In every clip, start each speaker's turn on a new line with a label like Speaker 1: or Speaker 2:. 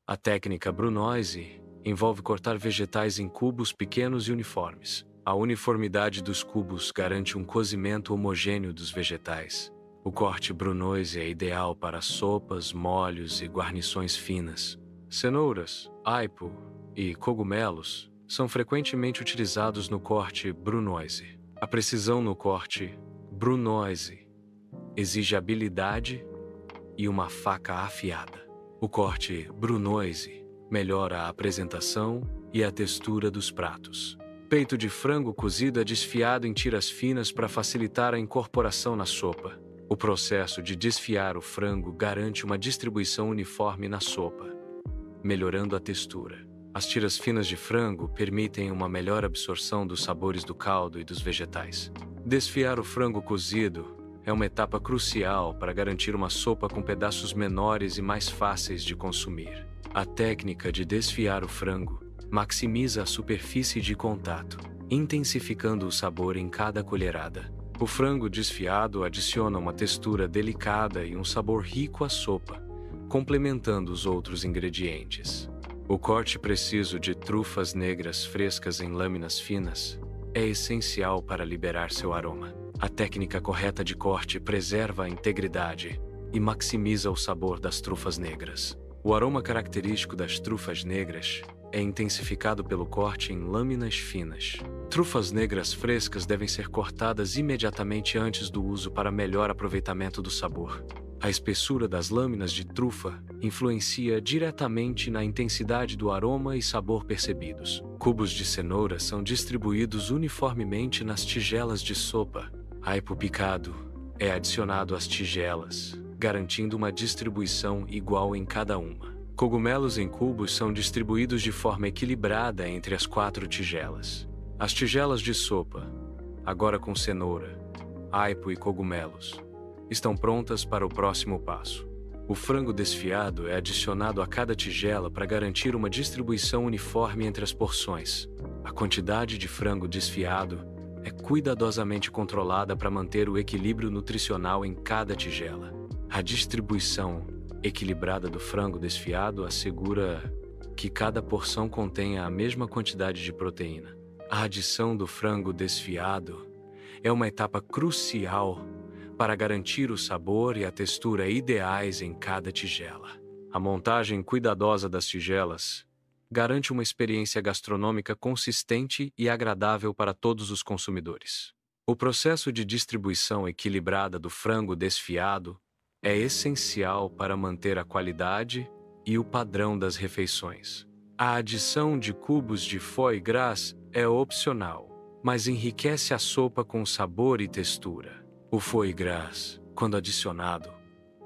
Speaker 1: A técnica Brunoise envolve cortar vegetais em cubos pequenos e uniformes. A uniformidade dos cubos garante um cozimento homogêneo dos vegetais. O corte Brunoise é ideal para sopas, molhos e guarnições finas. Cenouras, aipo e cogumelos são frequentemente utilizados no corte Brunoise. A precisão no corte Brunoise exige habilidade e uma faca afiada. O corte Brunoise melhora a apresentação e a textura dos pratos. Peito de frango cozido é desfiado em tiras finas para facilitar a incorporação na sopa. O processo de desfiar o frango garante uma distribuição uniforme na sopa, melhorando a textura. As tiras finas de frango permitem uma melhor absorção dos sabores do caldo e dos vegetais. Desfiar o frango cozido é uma etapa crucial para garantir uma sopa com pedaços menores e mais fáceis de consumir. A técnica de desfiar o frango maximiza a superfície de contato, intensificando o sabor em cada colherada. O frango desfiado adiciona uma textura delicada e um sabor rico à sopa, complementando os outros ingredientes. O corte preciso de trufas negras frescas em lâminas finas é essencial para liberar seu aroma. A técnica correta de corte preserva a integridade e maximiza o sabor das trufas negras. O aroma característico das trufas negras é intensificado pelo corte em lâminas finas. Trufas negras frescas devem ser cortadas imediatamente antes do uso para melhor aproveitamento do sabor. A espessura das lâminas de trufa influencia diretamente na intensidade do aroma e sabor percebidos. Cubos de cenoura são distribuídos uniformemente nas tigelas de sopa. Aipo picado é adicionado às tigelas, garantindo uma distribuição igual em cada uma. Cogumelos em cubos são distribuídos de forma equilibrada entre as 4 tigelas. As tigelas de sopa, agora com cenoura, aipo e cogumelos, estão prontas para o próximo passo. O frango desfiado é adicionado a cada tigela para garantir uma distribuição uniforme entre as porções. A quantidade de frango desfiado é cuidadosamente controlada para manter o equilíbrio nutricional em cada tigela. A distribuição equilibrada do frango desfiado assegura que cada porção contenha a mesma quantidade de proteína. A adição do frango desfiado é uma etapa crucial para garantir o sabor e a textura ideais em cada tigela. A montagem cuidadosa das tigelas garante uma experiência gastronômica consistente e agradável para todos os consumidores. O processo de distribuição equilibrada do frango desfiado é essencial para manter a qualidade e o padrão das refeições. A adição de cubos de foie gras é opcional, mas enriquece a sopa com sabor e textura. O foie gras, quando adicionado,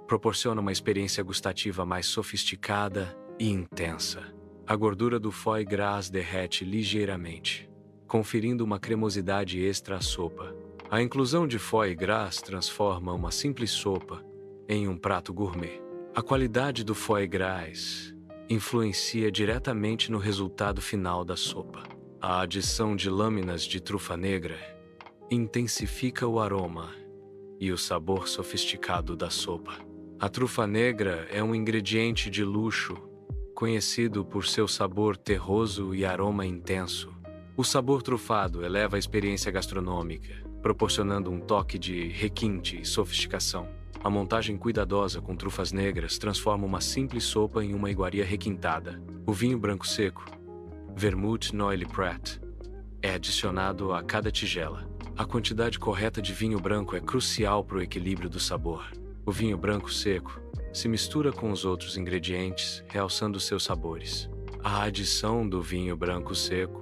Speaker 1: proporciona uma experiência gustativa mais sofisticada e intensa. A gordura do foie gras derrete ligeiramente, conferindo uma cremosidade extra à sopa. A inclusão de foie gras transforma uma simples sopa em um prato gourmet. A qualidade do foie gras influencia diretamente no resultado final da sopa. A adição de lâminas de trufa negra intensifica o aroma e o sabor sofisticado da sopa. A trufa negra é um ingrediente de luxo, conhecido por seu sabor terroso e aroma intenso. O sabor trufado eleva a experiência gastronômica, proporcionando um toque de requinte e sofisticação. A montagem cuidadosa com trufas negras transforma uma simples sopa em uma iguaria requintada. O vinho branco seco, Vermouth Noilly Prat, é adicionado a cada tigela. A quantidade correta de vinho branco é crucial para o equilíbrio do sabor. O vinho branco seco se mistura com os outros ingredientes, realçando seus sabores. A adição do vinho branco seco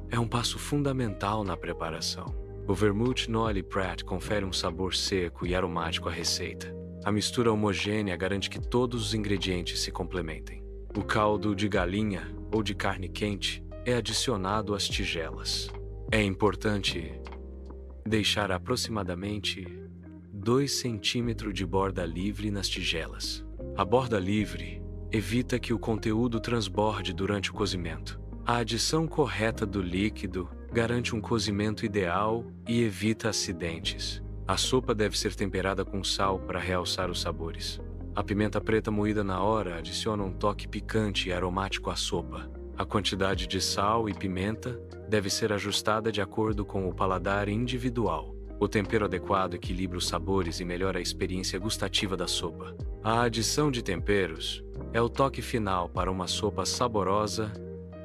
Speaker 1: é um passo fundamental na preparação. O Vermouth Noilly Prat confere um sabor seco e aromático à receita. A mistura homogênea garante que todos os ingredientes se complementem. O caldo de galinha ou de carne quente é adicionado às tigelas. É importante deixar aproximadamente 2 centímetros de borda livre nas tigelas. A borda livre evita que o conteúdo transborde durante o cozimento. A adição correta do líquido garante um cozimento ideal e evita acidentes. A sopa deve ser temperada com sal para realçar os sabores. A pimenta preta moída na hora adiciona um toque picante e aromático à sopa. A quantidade de sal e pimenta deve ser ajustada de acordo com o paladar individual. O tempero adequado equilibra os sabores e melhora a experiência gustativa da sopa. A adição de temperos é o toque final para uma sopa saborosa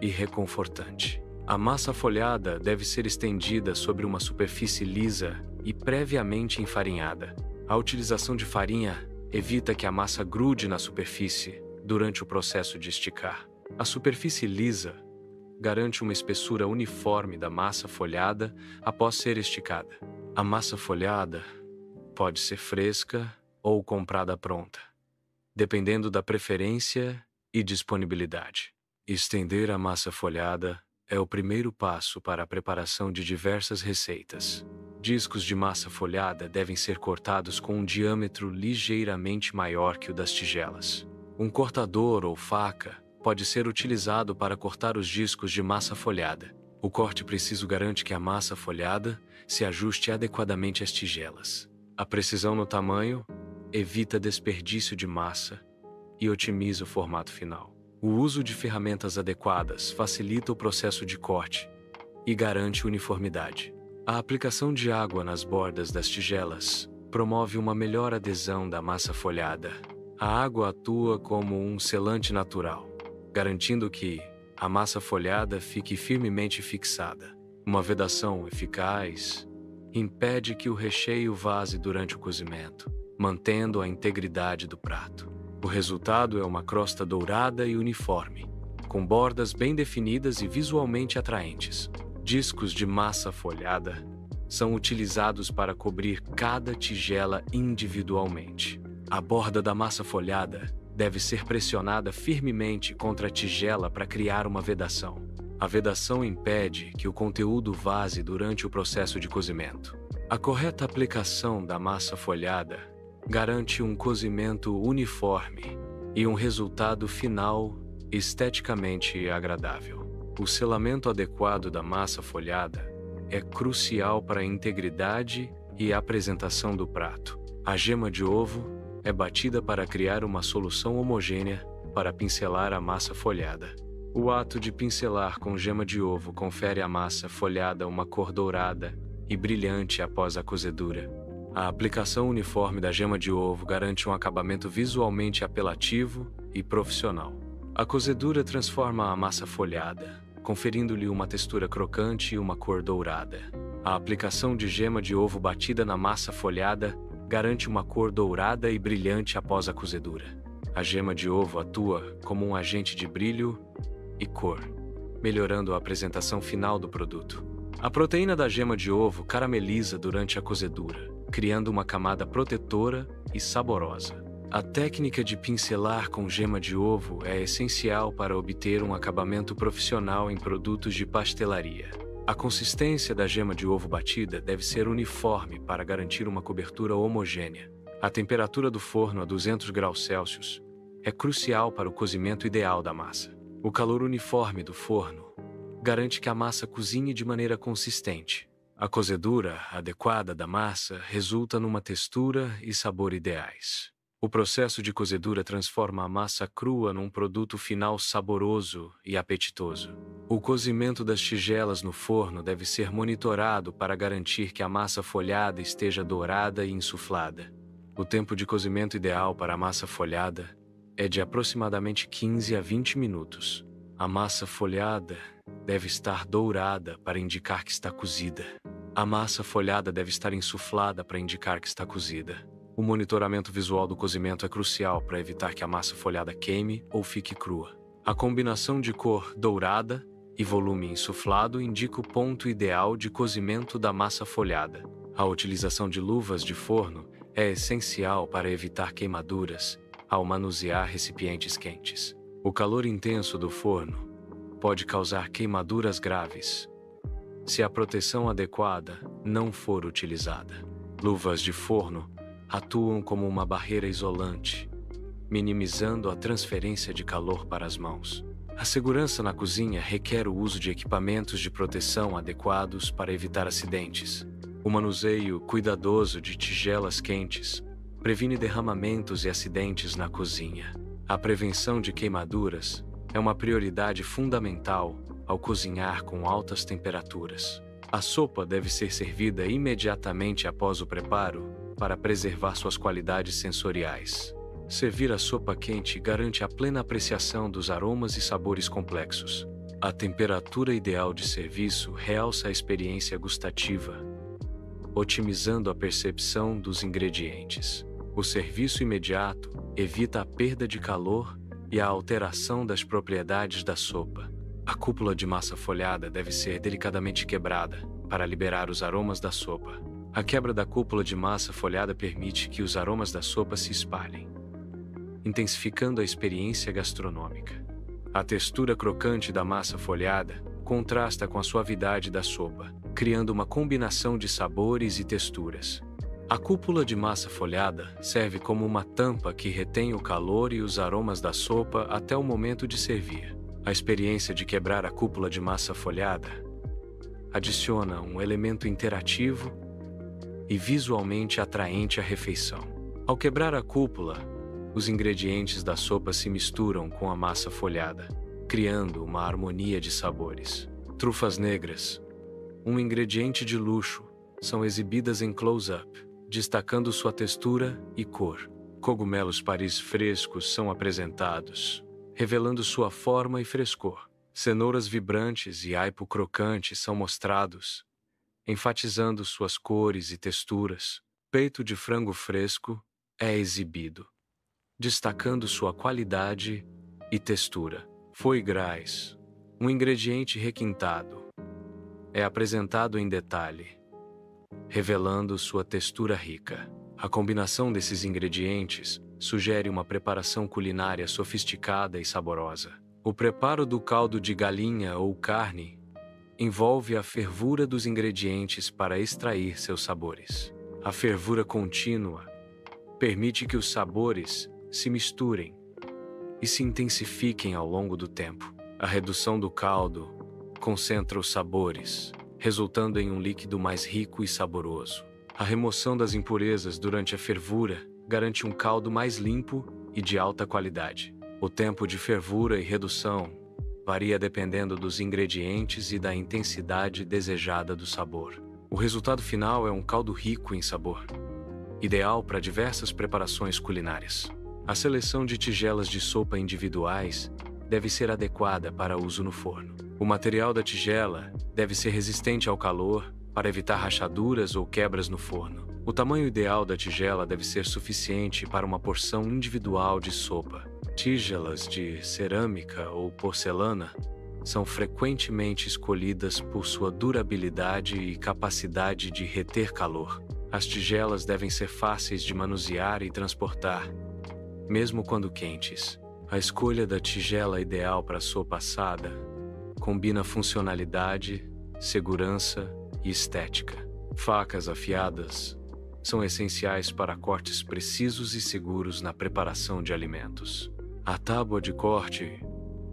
Speaker 1: e reconfortante. A massa folhada deve ser estendida sobre uma superfície lisa e previamente enfarinhada. A utilização de farinha evita que a massa grude na superfície durante o processo de esticar. A superfície lisa garante uma espessura uniforme da massa folhada após ser esticada. A massa folhada pode ser fresca ou comprada pronta, dependendo da preferência e disponibilidade. Estender a massa folhada é o primeiro passo para a preparação de diversas receitas. Discos de massa folhada devem ser cortados com um diâmetro ligeiramente maior que o das tigelas. Um cortador ou faca pode ser utilizado para cortar os discos de massa folhada. O corte preciso garante que a massa folhada se ajuste adequadamente às tigelas. A precisão no tamanho evita desperdício de massa e otimiza o formato final. O uso de ferramentas adequadas facilita o processo de corte e garante uniformidade. A aplicação de água nas bordas das tigelas promove uma melhor adesão da massa folhada. A água atua como um selante natural, garantindo que a massa folhada fique firmemente fixada. Uma vedação eficaz impede que o recheio vaze durante o cozimento, mantendo a integridade do prato. O resultado é uma crosta dourada e uniforme, com bordas bem definidas e visualmente atraentes. Discos de massa folhada são utilizados para cobrir cada tigela individualmente. A borda da massa folhada deve ser pressionada firmemente contra a tigela para criar uma vedação. A vedação impede que o conteúdo vaze durante o processo de cozimento. A correta aplicação da massa folhada garante um cozimento uniforme e um resultado final esteticamente agradável. O selamento adequado da massa folhada é crucial para a integridade e a apresentação do prato. A gema de ovo é batida para criar uma solução homogênea para pincelar a massa folhada. O ato de pincelar com gema de ovo confere à massa folhada uma cor dourada e brilhante após a cozedura. A aplicação uniforme da gema de ovo garante um acabamento visualmente apelativo e profissional. A cozedura transforma a massa folhada, conferindo-lhe uma textura crocante e uma cor dourada. A aplicação de gema de ovo batida na massa folhada garante uma cor dourada e brilhante após a cozedura. A gema de ovo atua como um agente de brilho e cor, melhorando a apresentação final do produto. A proteína da gema de ovo carameliza durante a cozedura, criando uma camada protetora e saborosa. A técnica de pincelar com gema de ovo é essencial para obter um acabamento profissional em produtos de pastelaria. A consistência da gema de ovo batida deve ser uniforme para garantir uma cobertura homogênea. A temperatura do forno a 200 graus Celsius é crucial para o cozimento ideal da massa. O calor uniforme do forno garante que a massa cozinhe de maneira consistente. A cozedura adequada da massa resulta numa textura e sabor ideais. O processo de cozedura transforma a massa crua num produto final saboroso e apetitoso. O cozimento das tigelas no forno deve ser monitorado para garantir que a massa folhada esteja dourada e insuflada. O tempo de cozimento ideal para a massa folhada é de aproximadamente 15 a 20 minutos. A massa folhada deve estar dourada para indicar que está cozida. A massa folhada deve estar insuflada para indicar que está cozida. O monitoramento visual do cozimento é crucial para evitar que a massa folhada queime ou fique crua. A combinação de cor dourada e volume insuflado indica o ponto ideal de cozimento da massa folhada. A utilização de luvas de forno é essencial para evitar queimaduras ao manusear recipientes quentes. O calor intenso do forno pode causar queimaduras graves se a proteção adequada não for utilizada. Luvas de forno atuam como uma barreira isolante, minimizando a transferência de calor para as mãos. A segurança na cozinha requer o uso de equipamentos de proteção adequados para evitar acidentes. O manuseio cuidadoso de tigelas quentes previne derramamentos e acidentes na cozinha. A prevenção de queimaduras é uma prioridade fundamental ao cozinhar com altas temperaturas. A sopa deve ser servida imediatamente após o preparo para preservar suas qualidades sensoriais. Servir a sopa quente garante a plena apreciação dos aromas e sabores complexos. A temperatura ideal de serviço realça a experiência gustativa, otimizando a percepção dos ingredientes. O serviço imediato evita a perda de calor e a alteração das propriedades da sopa. A cúpula de massa folhada deve ser delicadamente quebrada para liberar os aromas da sopa. A quebra da cúpula de massa folhada permite que os aromas da sopa se espalhem, intensificando a experiência gastronômica. A textura crocante da massa folhada contrasta com a suavidade da sopa, criando uma combinação de sabores e texturas. A cúpula de massa folhada serve como uma tampa que retém o calor e os aromas da sopa até o momento de servir. A experiência de quebrar a cúpula de massa folhada adiciona um elemento interativo e visualmente atraente à refeição. Ao quebrar a cúpula, os ingredientes da sopa se misturam com a massa folhada, criando uma harmonia de sabores. Trufas negras, um ingrediente de luxo, são exibidas em close-up, destacando sua textura e cor. Cogumelos Paris frescos são apresentados, revelando sua forma e frescor. Cenouras vibrantes e aipo crocante são mostrados, enfatizando suas cores e texturas. Peito de frango fresco é exibido, destacando sua qualidade e textura. Foie gras, um ingrediente requintado, é apresentado em detalhe, revelando sua textura rica. A combinação desses ingredientes sugere uma preparação culinária sofisticada e saborosa. O preparo do caldo de galinha ou carne envolve a fervura dos ingredientes para extrair seus sabores. A fervura contínua permite que os sabores se misturem e se intensifiquem ao longo do tempo. A redução do caldo concentra os sabores, resultando em um líquido mais rico e saboroso. A remoção das impurezas durante a fervura garante um caldo mais limpo e de alta qualidade. O tempo de fervura e redução varia dependendo dos ingredientes e da intensidade desejada do sabor. O resultado final é um caldo rico em sabor, ideal para diversas preparações culinárias. A seleção de tigelas de sopa individuais deve ser adequada para uso no forno. O material da tigela deve ser resistente ao calor para evitar rachaduras ou quebras no forno. O tamanho ideal da tigela deve ser suficiente para uma porção individual de sopa. Tigelas de cerâmica ou porcelana são frequentemente escolhidas por sua durabilidade e capacidade de reter calor. As tigelas devem ser fáceis de manusear e transportar, mesmo quando quentes. A escolha da tigela ideal para sopa assada combina funcionalidade, segurança e estética. Facas afiadas são essenciais para cortes precisos e seguros na preparação de alimentos. A tábua de corte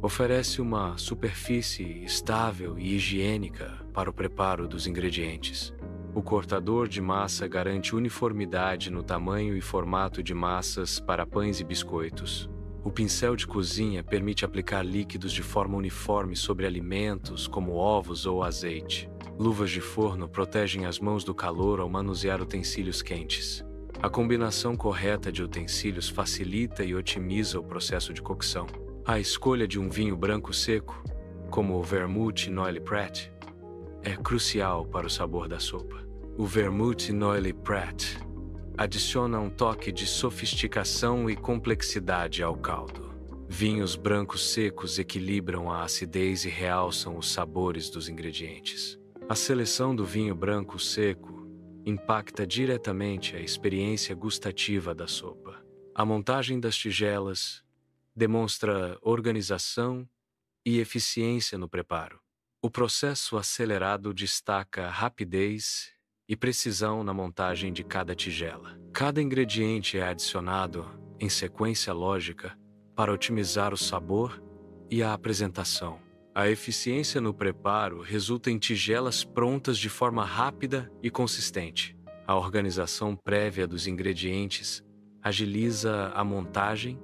Speaker 1: oferece uma superfície estável e higiênica para o preparo dos ingredientes. O cortador de massa garante uniformidade no tamanho e formato de massas para pães e biscoitos. O pincel de cozinha permite aplicar líquidos de forma uniforme sobre alimentos como ovos ou azeite. Luvas de forno protegem as mãos do calor ao manusear utensílios quentes. A combinação correta de utensílios facilita e otimiza o processo de cocção. A escolha de um vinho branco seco, como o Vermouth Noilly Prat, é crucial para o sabor da sopa. O Vermouth Noilly Prat adiciona um toque de sofisticação e complexidade ao caldo. Vinhos brancos secos equilibram a acidez e realçam os sabores dos ingredientes. A seleção do vinho branco seco impacta diretamente a experiência gustativa da sopa. A montagem das tigelas demonstra organização e eficiência no preparo. O processo acelerado destaca rapidez e precisão na montagem de cada tigela. Cada ingrediente é adicionado em sequência lógica para otimizar o sabor e a apresentação. A eficiência no preparo resulta em tigelas prontas de forma rápida e consistente. A organização prévia dos ingredientes agiliza a montagem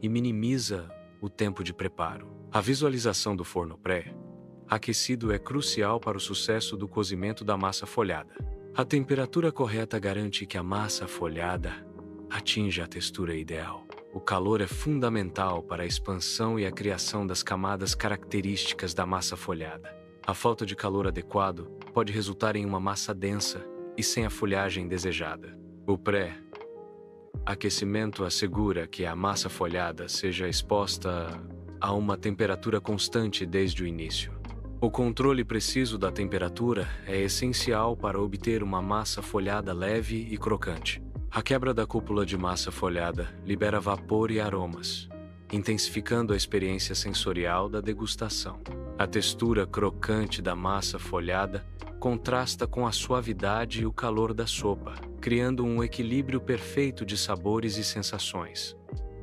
Speaker 1: e minimiza o tempo de preparo. A visualização do forno pré-aquecido é crucial para o sucesso do cozimento da massa folhada. A temperatura correta garante que a massa folhada atinja a textura ideal. O calor é fundamental para a expansão e a criação das camadas características da massa folhada. A falta de calor adequado pode resultar em uma massa densa e sem a folhagem desejada. O pré-aquecimento assegura que a massa folhada seja exposta a uma temperatura constante desde o início. O controle preciso da temperatura é essencial para obter uma massa folhada leve e crocante. A quebra da cúpula de massa folhada libera vapor e aromas, intensificando a experiência sensorial da degustação. A textura crocante da massa folhada contrasta com a suavidade e o calor da sopa, criando um equilíbrio perfeito de sabores e sensações.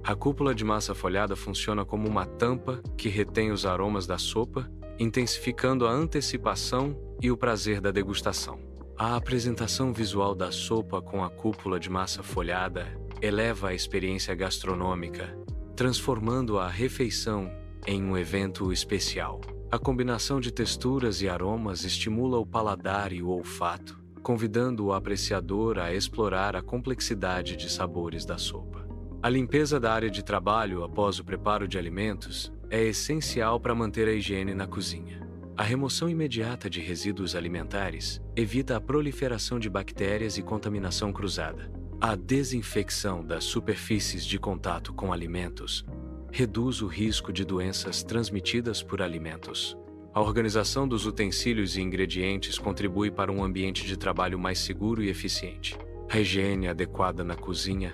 Speaker 1: A cúpula de massa folhada funciona como uma tampa que retém os aromas da sopa, intensificando a antecipação e o prazer da degustação. A apresentação visual da sopa com a cúpula de massa folhada eleva a experiência gastronômica, transformando a refeição em um evento especial. A combinação de texturas e aromas estimula o paladar e o olfato, convidando o apreciador a explorar a complexidade de sabores da sopa. A limpeza da área de trabalho após o preparo de alimentos é essencial para manter a higiene na cozinha. A remoção imediata de resíduos alimentares evita a proliferação de bactérias e contaminação cruzada. A desinfecção das superfícies de contato com alimentos reduz o risco de doenças transmitidas por alimentos. A organização dos utensílios e ingredientes contribui para um ambiente de trabalho mais seguro e eficiente. A higiene adequada na cozinha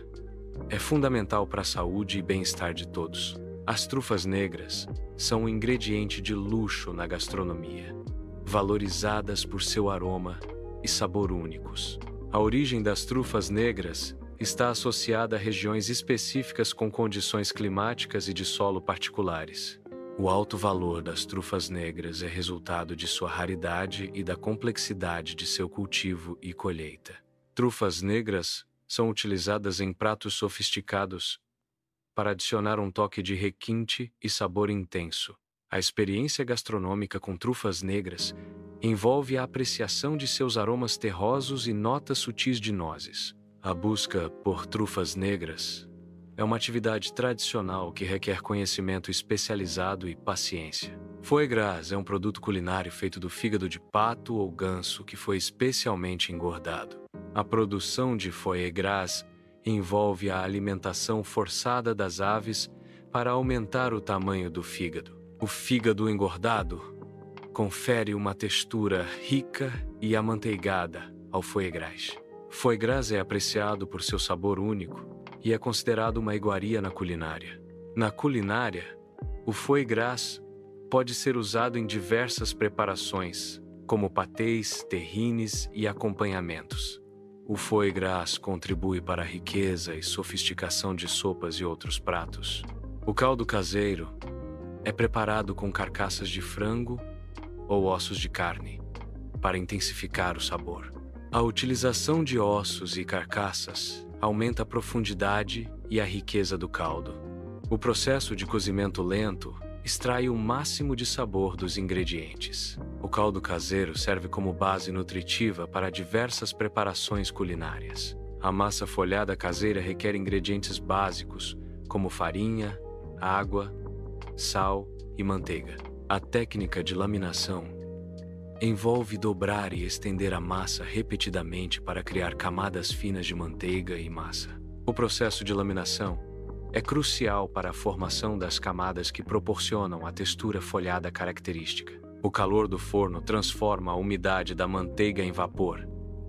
Speaker 1: é fundamental para a saúde e bem-estar de todos. As trufas negras são um ingrediente de luxo na gastronomia, valorizadas por seu aroma e sabor únicos. A origem das trufas negras está associada a regiões específicas com condições climáticas e de solo particulares. O alto valor das trufas negras é resultado de sua raridade e da complexidade de seu cultivo e colheita. Trufas negras são utilizadas em pratos sofisticados para adicionar um toque de requinte e sabor intenso. A experiência gastronômica com trufas negras envolve a apreciação de seus aromas terrosos e notas sutis de nozes. A busca por trufas negras é uma atividade tradicional que requer conhecimento especializado e paciência. Foie gras é um produto culinário feito do fígado de pato ou ganso que foi especialmente engordado. A produção de foie gras envolve a alimentação forçada das aves para aumentar o tamanho do fígado. O fígado engordado confere uma textura rica e amanteigada ao foie gras. Foie gras é apreciado por seu sabor único e é considerado uma iguaria na culinária. Na culinária, o foie gras pode ser usado em diversas preparações, como patês, terrines e acompanhamentos. O foie gras contribui para a riqueza e sofisticação de sopas e outros pratos. O caldo caseiro é preparado com carcaças de frango ou ossos de carne, para intensificar o sabor. A utilização de ossos e carcaças aumenta a profundidade e a riqueza do caldo. O processo de cozimento lento extrai o máximo de sabor dos ingredientes. O caldo caseiro serve como base nutritiva para diversas preparações culinárias. A massa folhada caseira requer ingredientes básicos, como farinha, água, sal e manteiga. A técnica de laminação envolve dobrar e estender a massa repetidamente para criar camadas finas de manteiga e massa. O processo de laminação é crucial para a formação das camadas que proporcionam a textura folhada característica. O calor do forno transforma a umidade da manteiga em vapor,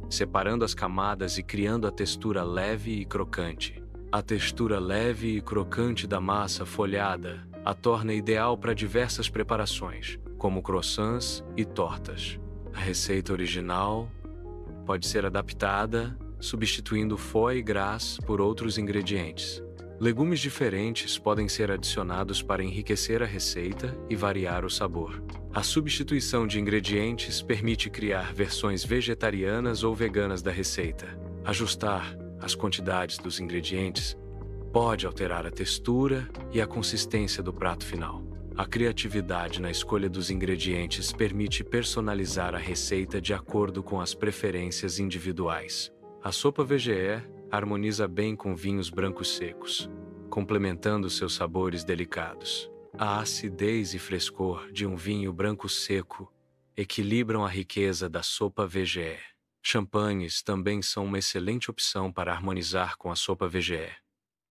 Speaker 1: separando as camadas e criando a textura leve e crocante. A textura leve e crocante da massa folhada a torna ideal para diversas preparações, como croissants e tortas. A receita original pode ser adaptada, substituindo foie gras por outros ingredientes. Legumes diferentes podem ser adicionados para enriquecer a receita e variar o sabor. A substituição de ingredientes permite criar versões vegetarianas ou veganas da receita. Ajustar as quantidades dos ingredientes, pode alterar a textura e a consistência do prato final. A criatividade na escolha dos ingredientes permite personalizar a receita de acordo com as preferências individuais. A sopa VGE harmoniza bem com vinhos brancos secos, complementando seus sabores delicados. A acidez e frescor de um vinho branco seco equilibram a riqueza da sopa VGE. Champanhes também são uma excelente opção para harmonizar com a sopa VGE,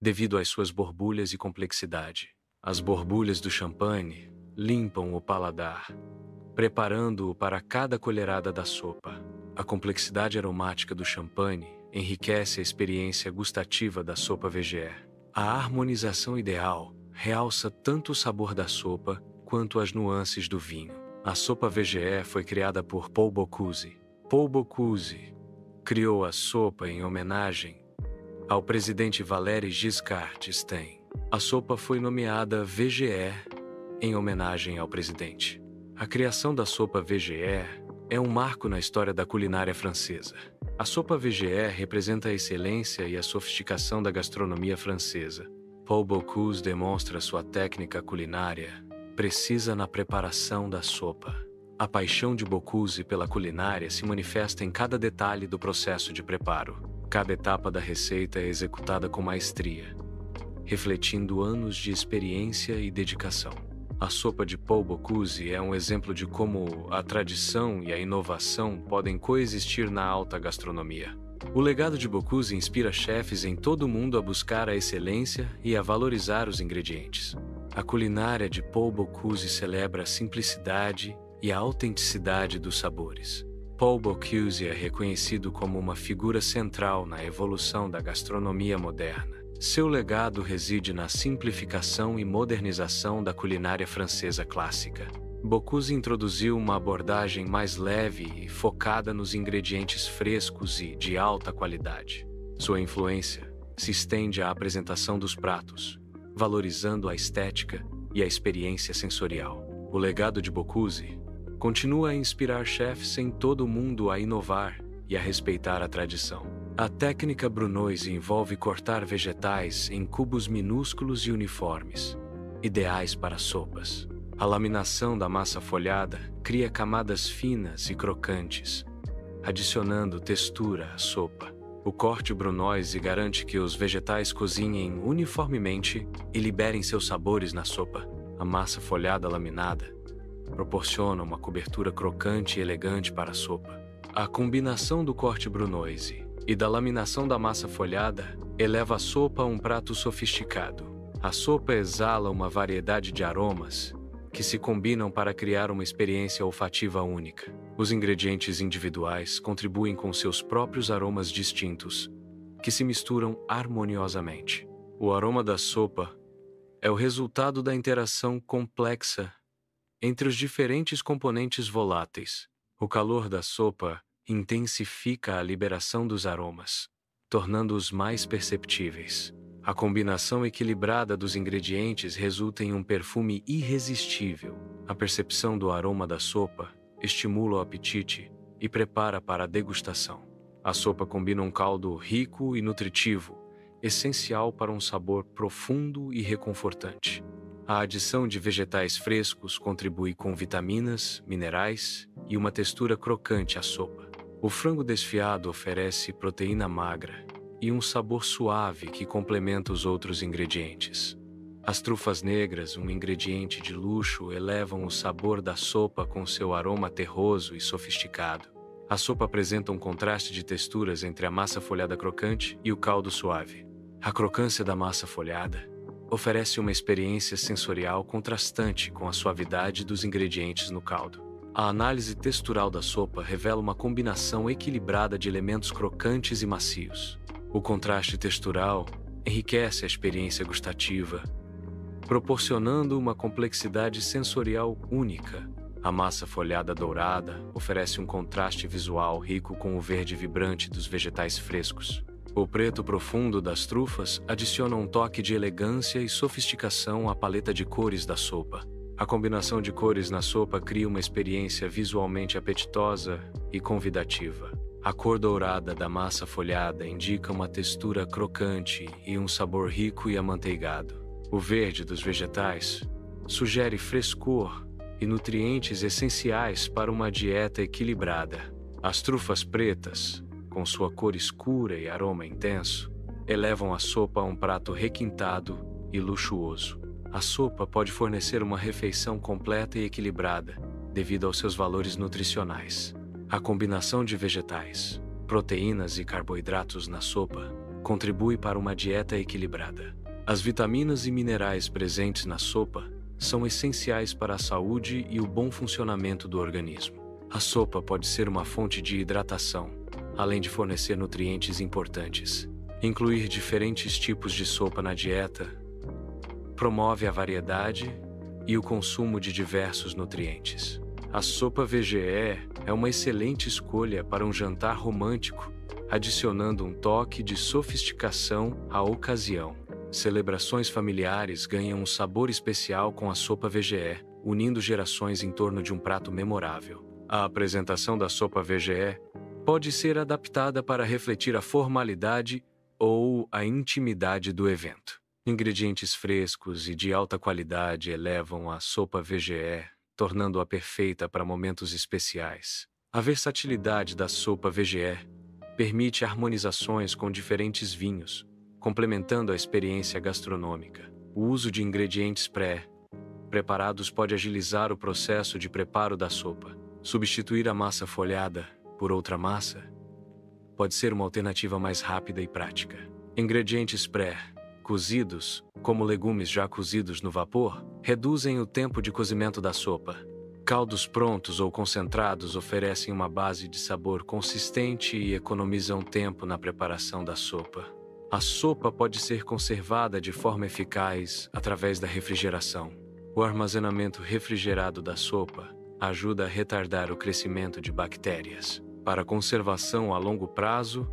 Speaker 1: devido às suas borbulhas e complexidade. As borbulhas do champanhe limpam o paladar, preparando-o para cada colherada da sopa. A complexidade aromática do champanhe enriquece a experiência gustativa da sopa VGE. A harmonização ideal realça tanto o sabor da sopa quanto as nuances do vinho. A sopa VGE foi criada por Paul Bocuse. Paul Bocuse criou a sopa em homenagem ao presidente Valéry Giscard d'Estaing. A sopa foi nomeada VGE em homenagem ao presidente. A criação da sopa VGE é um marco na história da culinária francesa. A sopa VGE representa a excelência e a sofisticação da gastronomia francesa. Paul Bocuse demonstra sua técnica culinária precisa na preparação da sopa. A paixão de Bocuse pela culinária se manifesta em cada detalhe do processo de preparo. Cada etapa da receita é executada com maestria, refletindo anos de experiência e dedicação. A sopa de Paul Bocuse é um exemplo de como a tradição e a inovação podem coexistir na alta gastronomia. O legado de Bocuse inspira chefes em todo o mundo a buscar a excelência e a valorizar os ingredientes. A culinária de Paul Bocuse celebra a simplicidade e a autenticidade dos sabores. Paul Bocuse é reconhecido como uma figura central na evolução da gastronomia moderna. Seu legado reside na simplificação e modernização da culinária francesa clássica. Bocuse introduziu uma abordagem mais leve e focada nos ingredientes frescos e de alta qualidade. Sua influência se estende à apresentação dos pratos, valorizando a estética e a experiência sensorial. O legado de Bocuse continua a inspirar chefs em todo o mundo a inovar e a respeitar a tradição. A técnica Brunoise envolve cortar vegetais em cubos minúsculos e uniformes, ideais para sopas. A laminação da massa folhada cria camadas finas e crocantes, adicionando textura à sopa. O corte Brunoise garante que os vegetais cozinhem uniformemente e liberem seus sabores na sopa. A massa folhada laminada proporciona uma cobertura crocante e elegante para a sopa. A combinação do corte Brunoise e da laminação da massa folhada eleva a sopa a um prato sofisticado. A sopa exala uma variedade de aromas que se combinam para criar uma experiência olfativa única. Os ingredientes individuais contribuem com seus próprios aromas distintos, que se misturam harmoniosamente. O aroma da sopa é o resultado da interação complexa entre os diferentes componentes voláteis. O calor da sopa intensifica a liberação dos aromas, tornando-os mais perceptíveis. A combinação equilibrada dos ingredientes resulta em um perfume irresistível. A percepção do aroma da sopa estimula o apetite e prepara para a degustação. A sopa combina um caldo rico e nutritivo, essencial para um sabor profundo e reconfortante. A adição de vegetais frescos contribui com vitaminas, minerais e uma textura crocante à sopa. O frango desfiado oferece proteína magra e um sabor suave que complementa os outros ingredientes. As trufas negras, um ingrediente de luxo, elevam o sabor da sopa com seu aroma terroso e sofisticado. A sopa apresenta um contraste de texturas entre a massa folhada crocante e o caldo suave. A crocância da massa folhada oferece uma experiência sensorial contrastante com a suavidade dos ingredientes no caldo. A análise textural da sopa revela uma combinação equilibrada de elementos crocantes e macios. O contraste textural enriquece a experiência gustativa, proporcionando uma complexidade sensorial única. A massa folhada dourada oferece um contraste visual rico com o verde vibrante dos vegetais frescos. O preto profundo das trufas adiciona um toque de elegância e sofisticação à paleta de cores da sopa. A combinação de cores na sopa cria uma experiência visualmente apetitosa e convidativa. A cor dourada da massa folhada indica uma textura crocante e um sabor rico e amanteigado. O verde dos vegetais sugere frescor e nutrientes essenciais para uma dieta equilibrada. As trufas pretas, com sua cor escura e aroma intenso, elevam a sopa a um prato requintado e luxuoso. A sopa pode fornecer uma refeição completa e equilibrada, devido aos seus valores nutricionais. A combinação de vegetais, proteínas e carboidratos na sopa contribui para uma dieta equilibrada. As vitaminas e minerais presentes na sopa são essenciais para a saúde e o bom funcionamento do organismo. A sopa pode ser uma fonte de hidratação, além de fornecer nutrientes importantes. Incluir diferentes tipos de sopa na dieta promove a variedade e o consumo de diversos nutrientes. A sopa VGE é uma excelente escolha para um jantar romântico, adicionando um toque de sofisticação à ocasião. Celebrações familiares ganham um sabor especial com a sopa VGE, unindo gerações em torno de um prato memorável. A apresentação da sopa VGE pode ser adaptada para refletir a formalidade ou a intimidade do evento. Ingredientes frescos e de alta qualidade elevam a sopa VGE, tornando-a perfeita para momentos especiais. A versatilidade da sopa VGE permite harmonizações com diferentes vinhos, complementando a experiência gastronômica. O uso de ingredientes pré-preparados pode agilizar o processo de preparo da sopa. Substituir a massa folhada por outra massa pode ser uma alternativa mais rápida e prática. Ingredientes pré-cozidos, como legumes já cozidos no vapor, reduzem o tempo de cozimento da sopa. Caldos prontos ou concentrados oferecem uma base de sabor consistente e economizam tempo na preparação da sopa. A sopa pode ser conservada de forma eficaz através da refrigeração. O armazenamento refrigerado da sopa ajuda a retardar o crescimento de bactérias. Para conservação a longo prazo,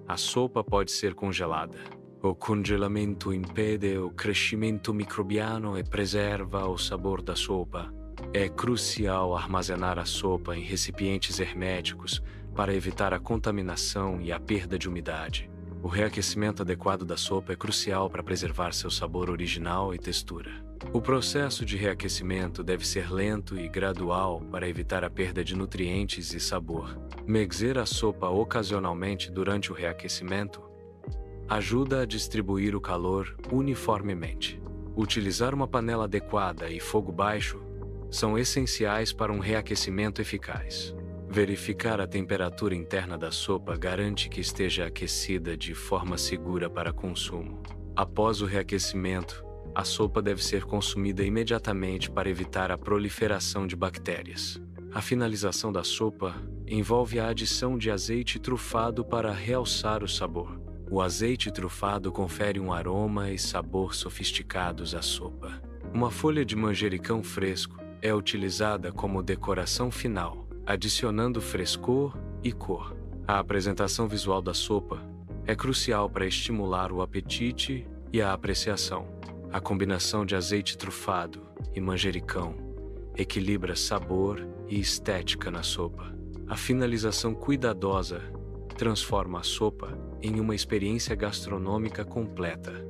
Speaker 1: a sopa pode ser congelada. O congelamento impede o crescimento microbiano e preserva o sabor da sopa. É crucial armazenar a sopa em recipientes herméticos para evitar a contaminação e a perda de umidade. O reaquecimento adequado da sopa é crucial para preservar seu sabor original e textura. O processo de reaquecimento deve ser lento e gradual para evitar a perda de nutrientes e sabor. Mexer a sopa ocasionalmente durante o reaquecimento ajuda a distribuir o calor uniformemente. Utilizar uma panela adequada e fogo baixo são essenciais para um reaquecimento eficaz. Verificar a temperatura interna da sopa garante que esteja aquecida de forma segura para consumo. Após o reaquecimento, a sopa deve ser consumida imediatamente para evitar a proliferação de bactérias. A finalização da sopa envolve a adição de azeite trufado para realçar o sabor. O azeite trufado confere um aroma e sabor sofisticados à sopa. Uma folha de manjericão fresco é utilizada como decoração final, adicionando frescor e cor. A apresentação visual da sopa é crucial para estimular o apetite e a apreciação. A combinação de azeite trufado e manjericão equilibra sabor e estética na sopa. A finalização cuidadosa transforma a sopa em uma experiência gastronômica completa.